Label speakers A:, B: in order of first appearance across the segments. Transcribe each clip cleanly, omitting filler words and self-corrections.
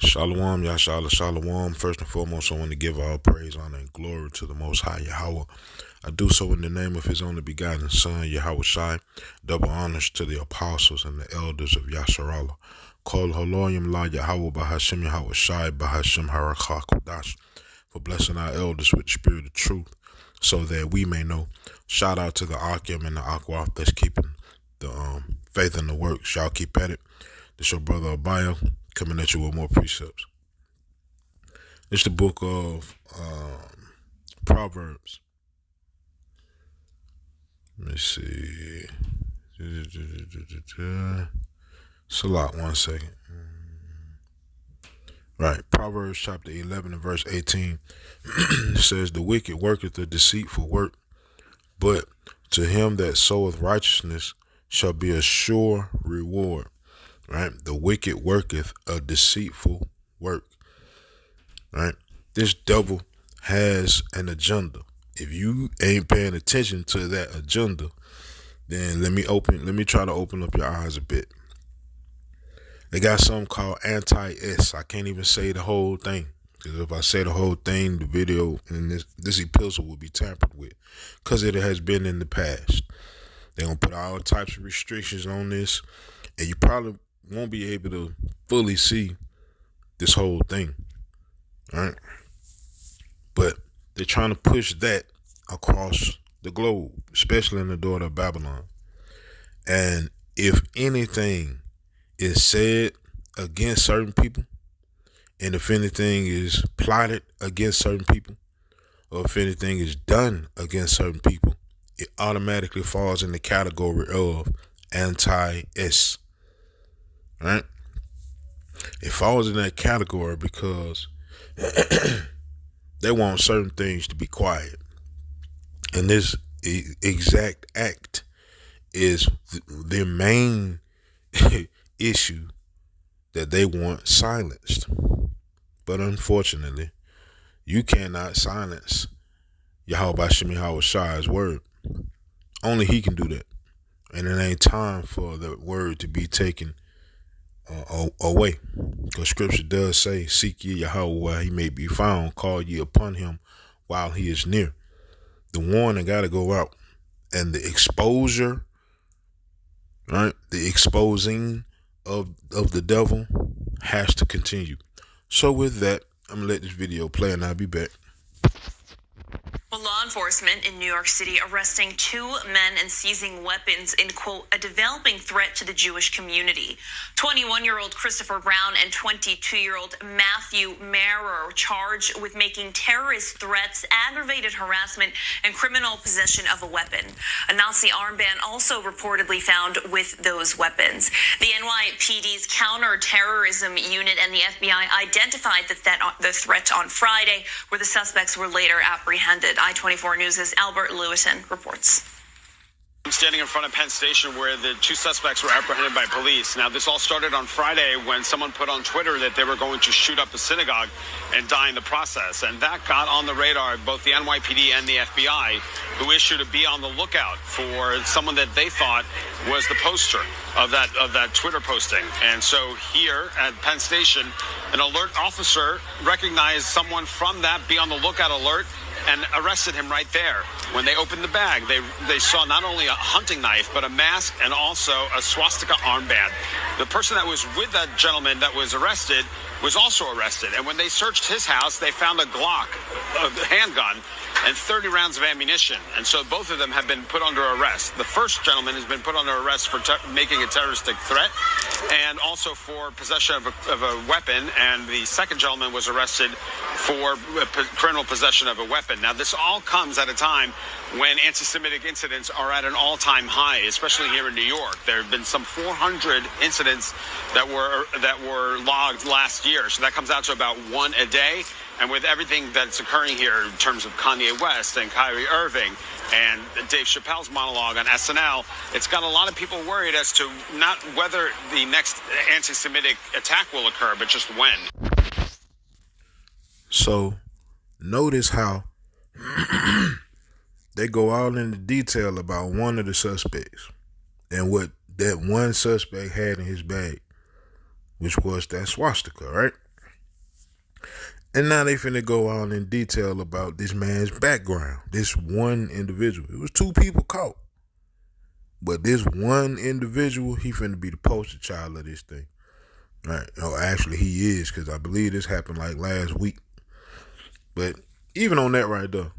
A: Shalom, Yashala, Shalom. First and foremost, I want to give all praise, honor, and glory to the Most High Yahweh. I do so in the name of His only begotten Son, Yahweh Shai. Double honors to the apostles and the elders of Yasharallah. Kol Haloyim La Yahweh Bahashem Yahweh Shai Bahashem Harakha Kodash, for blessing our elders with the spirit of truth, so that we may know. Shout out to the Akim and the Akwaf that's keeping the faith in the works. Y'all keep at it. This your brother Abaya, coming at you with more precepts. It's the book of Proverbs. Let me see. It's a lot. 1 second. Right. Proverbs chapter 11 and verse 18 says, "The wicked worketh a deceitful work, but to him that soweth righteousness shall be a sure reward." Right? The wicked worketh a deceitful work. Right? This devil has an agenda. If you ain't paying attention to that agenda, then let me try to open up your eyes a bit. They got something called anti-S. I can't even say the whole thing, because if I say the whole thing, the video and this epistle will be tampered with, because it has been in the past. They're gonna put all types of restrictions on this, and you probably won't be able to fully see this whole thing. All right? But they're trying to push that across the globe, especially in the daughter of Babylon. And if anything is said against certain people, and if anything is plotted against certain people, or if anything is done against certain people, it automatically falls in the category of anti-S. Right? It falls in that category because they want certain things to be quiet. And this exact act is their main issue that they want silenced. But unfortunately, you cannot silence Yahweh Shem Yahweh Shai's word. Only He can do that. And it ain't time for the word to be taken away, because scripture does say, "Seek ye Yahweh while He may be found, call ye upon Him while He is near." The warning got to go out, and the exposure, right, the exposing of the devil has to continue. So with that, I'm gonna let this video play, and I'll be back.
B: Well, law enforcement in New York City arresting 2 men and seizing weapons in, quote, a developing threat to the Jewish community. 21-year-old Christopher Brown and 22-year-old Matthew Marer charged with making terrorist threats, aggravated harassment, and criminal possession of a weapon. A Nazi armband also reportedly found with those weapons. The NYPD's counterterrorism unit and the FBI identified the threat on Friday, where the suspects were later apprehended. I-24 News' Albert Lewison reports.
C: I'm standing in front of Penn Station where the 2 suspects were apprehended by police. Now, this all started on Friday when someone put on Twitter that they were going to shoot up a synagogue and die in the process. And that got on the radar of both the NYPD and the FBI, who issued a be on the lookout for someone that they thought was the poster of that Twitter posting. And so here at Penn Station, an alert officer recognized someone from that be on the lookout alert and arrested him right there. When they opened the bag, they saw not only a hunting knife, but a mask and also a swastika armband. The person that was with that gentleman that was arrested was also arrested. And when they searched his house, they found a Glock, a handgun, and 30 rounds of ammunition. And so both of them have been put under arrest. The first gentleman has been put under arrest for making a terroristic threat and also for possession of a weapon. And the second gentleman was arrested for criminal possession of a weapon. Now, this all comes at a time when anti-Semitic incidents are at an all-time high, especially here in New York. There have been some 400 incidents that were logged last year. So that comes out to about 1 a day. And with everything that's occurring here in terms of Kanye West and Kyrie Irving and Dave Chappelle's monologue on SNL, it's got a lot of people worried as to not whether the next anti-Semitic attack will occur, but just when.
A: So notice how they go all into detail about one of the suspects and what that one suspect had in his bag, which was that swastika, right? And now they finna go on in detail about this man's background. This one individual. It was two people caught. But this one individual, he finna be the poster child of this thing. Right? Oh, actually, he is, because I believe this happened like last week. But even on that right there,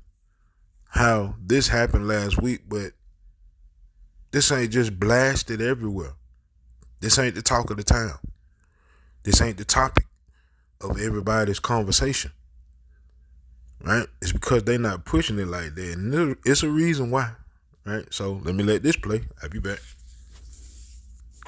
A: how this happened last week, but this ain't just blasted everywhere. This ain't the talk of the town. This ain't the topic of everybody's conversation. Right? It's because they not pushing it like that. And it's a reason why. Right? So let me let this play. I'll be back.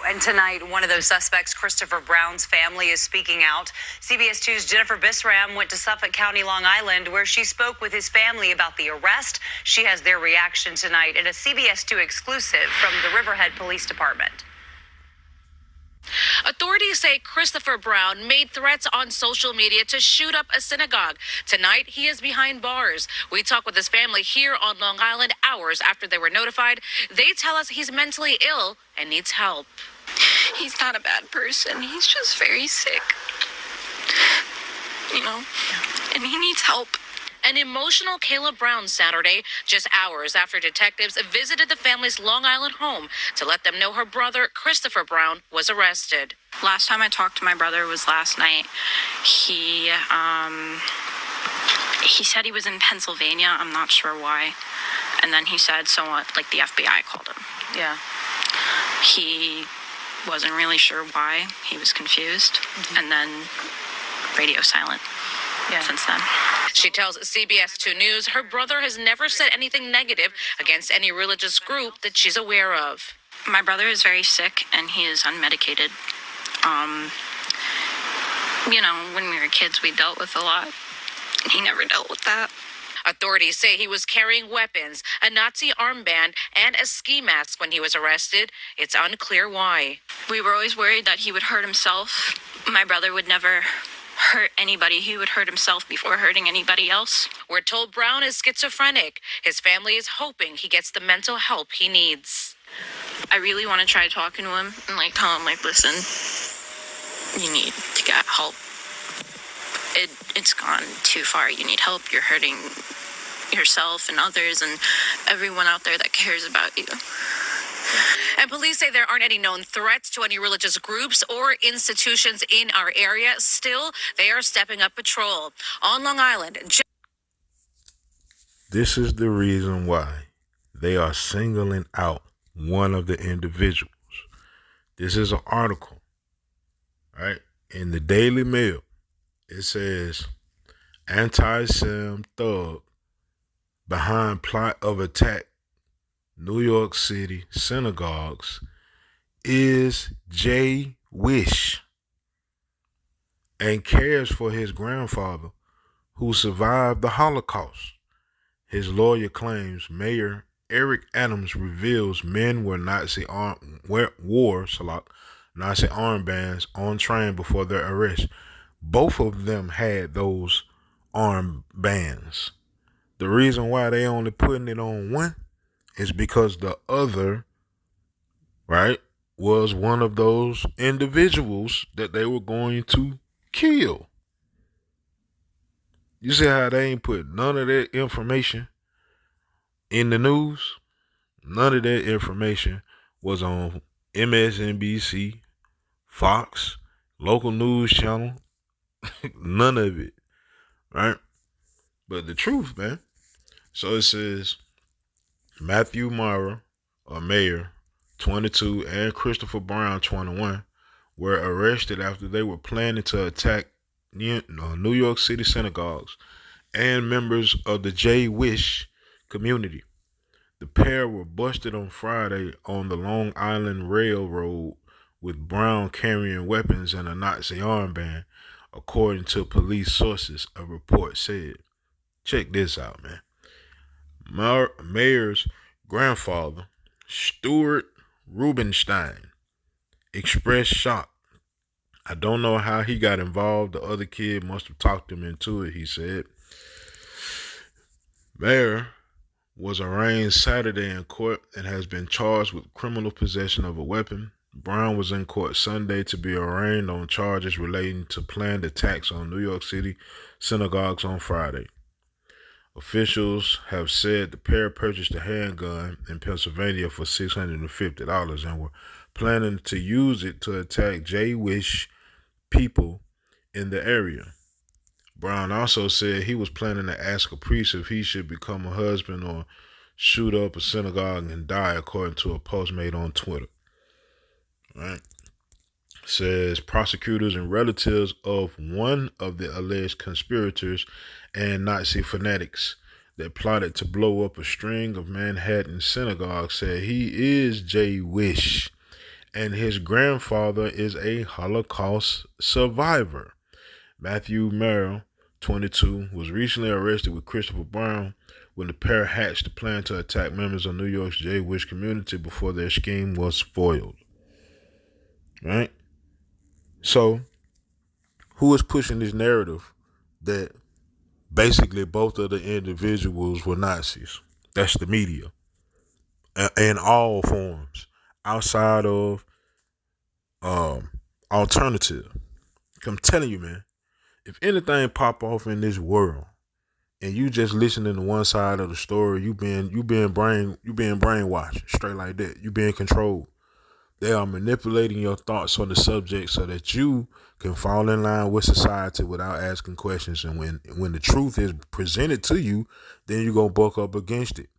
B: And tonight, one of those suspects, Christopher Brown's family, is speaking out. CBS 2's Jennifer Bisram went to Suffolk County, Long Island, where she spoke with his family about the arrest. She has their reaction tonight in a CBS 2 exclusive from the Riverhead Police Department.
D: Authorities say Christopher Brown made threats on social media to shoot up a synagogue. Tonight, he is behind bars. We talked with his family here on Long Island hours after they were notified. They tell us he's mentally ill and needs help.
E: He's not a bad person. He's just very sick. And he needs help.
D: An emotional Kayla Brown Saturday, just hours after detectives visited the family's Long Island home to let them know her brother, Christopher Brown, was arrested.
E: Last time I talked to my brother was last night. He said he was in Pennsylvania. I'm not sure why. And then he said someone, like the FBI called him.
B: Yeah.
E: He wasn't really sure why. He was confused. And then radio silent. Since then.
D: She tells CBS 2 News her brother has never said anything negative against any religious group that she's aware of.
E: My brother is very sick and he is unmedicated. When we were kids, we dealt with a lot. He never dealt with that.
D: Authorities say he was carrying weapons, a Nazi armband, and a ski mask when he was arrested. It's unclear why.
E: We were always worried that he would hurt himself. My brother would never hurt anybody. He would hurt himself before hurting anybody else.
D: We're told Brown is schizophrenic. His family is hoping he gets the mental help he needs.
E: I really want to try talking to him and tell him listen, you need to get help. It's gone too far. You need help. You're hurting yourself and others and everyone out there that cares about you.
D: And police say there aren't any known threats to any religious groups or institutions in our area. Still, they are stepping up patrol. On Long Island.
A: This is the reason why they are singling out one of the individuals. This is an article, right, in the Daily Mail. It says, anti-Sam thug behind plot of attack New York City synagogues is Jay Wish and cares for his grandfather who survived the Holocaust. His lawyer claims Mayor Eric Adams reveals men wore Nazi armbands on train before their arrest. Both of them had those armbands. The reason why they only putting it on one is because the other, right, was one of those individuals that they were going to kill. You see how they ain't put none of that information in the news? None of that information was on MSNBC, Fox, local news channel. None of it, right? But the truth, man. So it says Matthew Mara, or Mayor, 22, and Christopher Brown, 21, were arrested after they were planning to attack New York City synagogues and members of the J-Wish community. The pair were busted on Friday on the Long Island Railroad with Brown carrying weapons and a Nazi armband, according to police sources, a report said. Check this out, man. Mayor's grandfather, Stuart Rubenstein, expressed shock. I don't know how he got involved. The other kid must have talked him into it, he said. Mayor was arraigned Saturday in court and has been charged with criminal possession of a weapon, Brown was in court Sunday to be arraigned on charges relating to planned attacks on New York City synagogues on Friday. Officials have said the pair purchased a handgun in Pennsylvania for $650 and were planning to use it to attack Jewish people in the area. Brown also said he was planning to ask a priest if he should become a husband or shoot up a synagogue and die, according to a post made on Twitter. Right. Says prosecutors and relatives of one of the alleged conspirators and Nazi fanatics that plotted to blow up a string of Manhattan synagogues said he is Jewish and his grandfather is a Holocaust survivor. Matthew Merrill, 22, was recently arrested with Christopher Brown when the pair hatched a plan to attack members of New York's Jewish community before their scheme was foiled. Right? So, who is pushing this narrative that basically both of the individuals were Nazis? That's the media. In all forms. Outside of alternative. I'm telling you, man, if anything pop off in this world and you just listening to one side of the story, you being brainwashed straight like that. You being controlled. They are manipulating your thoughts on the subject so that you can fall in line with society without asking questions. And when the truth is presented to you, then you're going to buck up against it.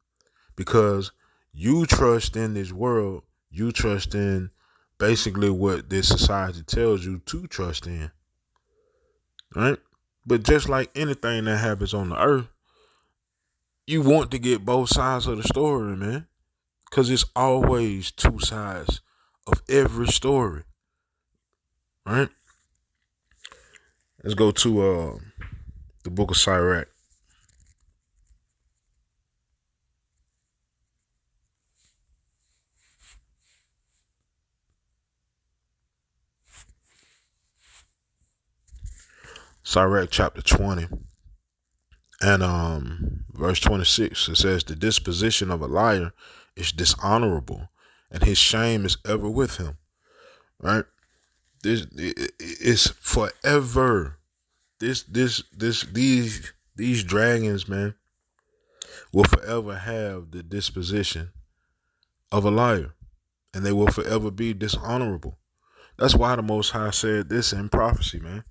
A: Because you trust in this world. You trust in basically what this society tells you to trust in. Right? But just like anything that happens on the earth, you want to get both sides of the story, man. Because it's always two sides of every story. Right? Let's go to the book of Sirach. Sirach chapter 20 and verse 26. It says, the disposition of a liar is dishonorable, and his shame is ever with him. Right? This is forever. These dragons, man, will forever have the disposition of a liar, and they will forever be dishonorable. That's why the Most High said this in prophecy, man.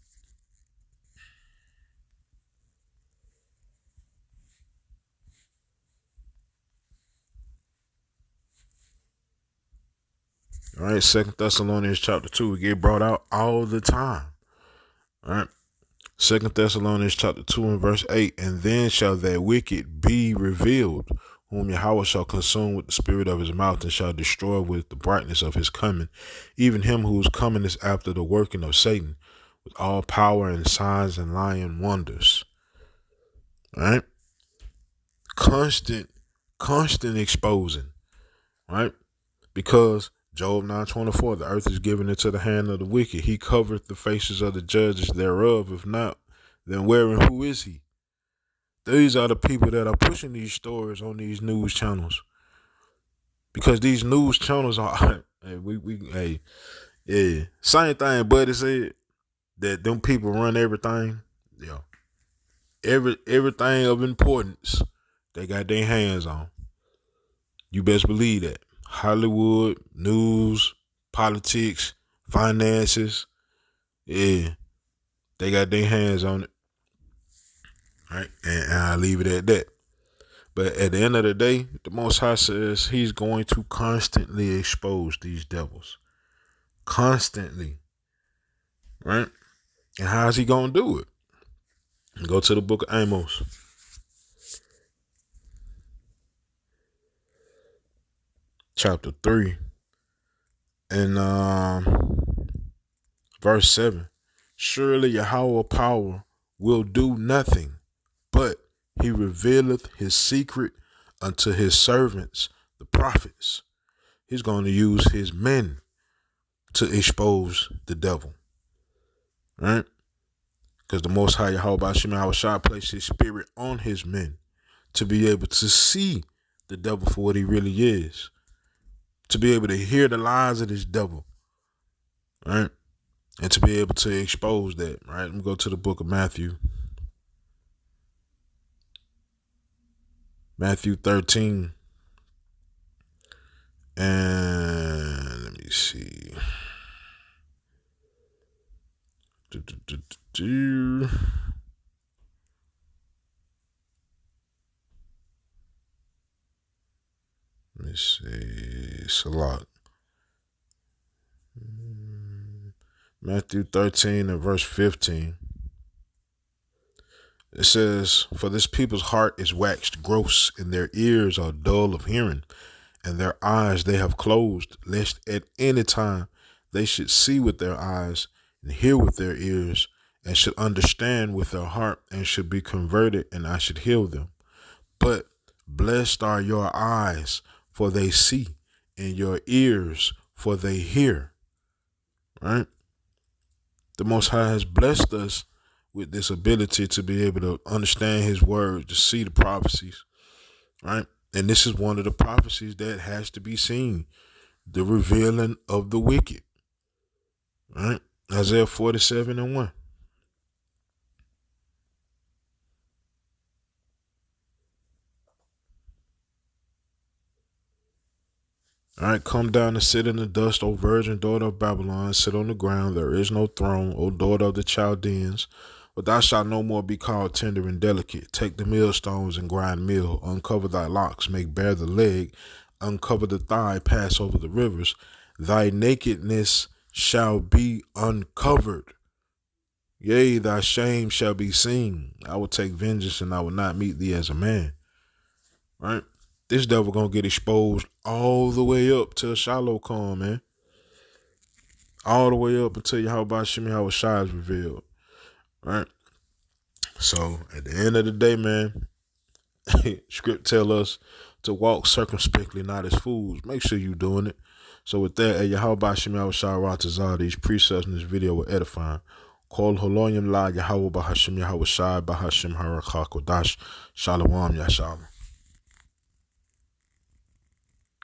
A: All right, 2 Thessalonians chapter 2, we get brought out all the time. All right, 2 Thessalonians chapter 2 and verse 8, and then shall that wicked be revealed, whom Yahweh shall consume with the spirit of his mouth, and shall destroy with the brightness of his coming, even him whose coming is after the working of Satan, with all power and signs and lying wonders. All right, constant exposing, right? Because Job 9:24, the earth is given into the hand of the wicked. He covereth the faces of the judges thereof. If not, then where and who is he? These are the people that are pushing these stories on these news channels. Because these news channels are, same thing Buddy said, that them people run everything. Yeah. Everything of importance they got their hands on. You best believe that. Hollywood, news, politics, finances. Yeah. They got their hands on it. Right? And I'll leave it at that. But at the end of the day, the Most High says he's going to constantly expose these devils. Constantly. Right? And how is he going to do it? Go to the book of Amos. Chapter 3 and verse 7. Surely Yahweh power will do nothing, but he revealeth his secret unto his servants, the prophets. He's going to use his men to expose the devil. Right? Because the Most High Yahweh Bashim placed his spirit on his men to be able to see the devil for what he really is. To be able to hear the lies of this devil right? And to be able to expose that, right? Let me go to the book of Matthew. Matthew 13. And let me see. Let me see. Salak. Matthew 13 and verse 15. It says, "For this people's heart is waxed gross, and their ears are dull of hearing, and their eyes they have closed, lest at any time they should see with their eyes, and hear with their ears, and should understand with their heart, and should be converted, and I should heal them. But blessed are your eyes, for they see, and your ears, for they hear." Right? The Most High has blessed us with this ability to be able to understand his word, to see the prophecies, right? And this is one of the prophecies that has to be seen, the revealing of the wicked, right? Isaiah 47 and 1. All right, come down and sit in the dust, O virgin daughter of Babylon. Sit on the ground. There is no throne, O daughter of the Chaldeans. But thou shalt no more be called tender and delicate. Take the millstones and grind meal. Uncover thy locks, make bare the leg. Uncover the thigh, pass over the rivers. Thy nakedness shall be uncovered. Yea, thy shame shall be seen. I will take vengeance, and I will not meet thee as a man. Right? This devil gonna get exposed all the way up till Shiloh come, man. All the way up until Yahweh Shem Yahweh Shai is revealed. Right? So at the end of the day, man, script tell us to walk circumspectly, not as fools. Make sure you doing it. So with that, Yahweh Shem Yahweh Shai Ratazah, these precepts in this video were edifying. Call Holoyim La Yahweh Bahashem Yahweh Shai Bahashem Harachakodash Shalom Yasham.